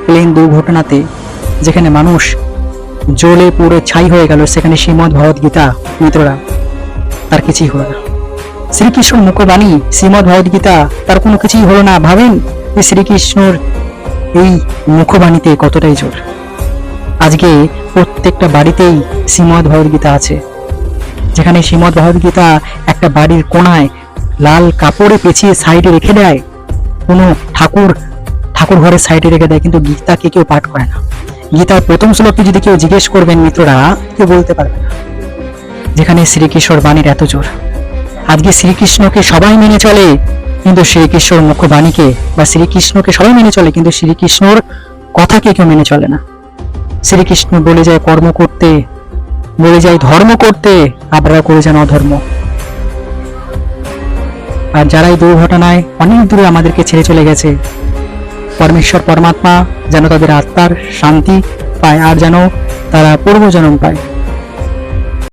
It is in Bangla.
প্লেন দুর্ঘটনাতে যেখানে মানুষ জ্বলে পুড়ে ছাই হয়ে গেল, সেখানে শ্রীমদ্ ভগবদ গীতা মিত্ররা তার কিছুই হলো না। শ্রীকৃষ্ণর মুখবাণী শ্রীমদ্ ভগবদ গীতা তার কোনো কিছুই হলো না। ভাবেন যে শ্রীকৃষ্ণর এই মুখবাণীতে কতটাই জোর। আজকে প্রত্যেকটা বাড়িতেই শ্রীমদ্ ভগবদ গীতা আছে, যেখানে শ্রীমদ্ ভগবদ গীতা একটা বাড়ির কোণায় লাল কাপড়ে পেঁচিয়ে সাইডে রেখে দেয়, কোনো ঠাকুর ঘরের সাইডে রেখে দেয়, কিন্তু গীতাকে কেউ পাঠ করে না। গীতার প্রথম শ্লোকটি যদি কেউ জিজ্ঞেস করবেন মিত্ররা, কেউ বলতে পারবে না। যেখানে শ্রীকৃষ্ণর বাণীর এত জোর। আজকে শ্রীকৃষ্ণকে সবাই মেনে চলে, কিন্তু শ্রীকৃষ্ণর মুখবাণীকে বা শ্রীকৃষ্ণকে সবাই মেনে চলে, কিন্তু শ্রীকৃষ্ণর কথাকে কেউ মেনে চলে না। শ্রীকৃষ্ণ বলে যায় কর্ম করতে, বলে যায় ধর্ম করতে, আপনারা করে যান অধর্ম। আর যারা এই দুর্ঘটনায় অনেক দূরে আমাদেরকে ছেড়ে চলে গেছে, পরমেশ্বর পরমাত্মা যেন তাদের আত্মার শান্তি পায়, আর যেন তারা পূর্বজন্ম পায়।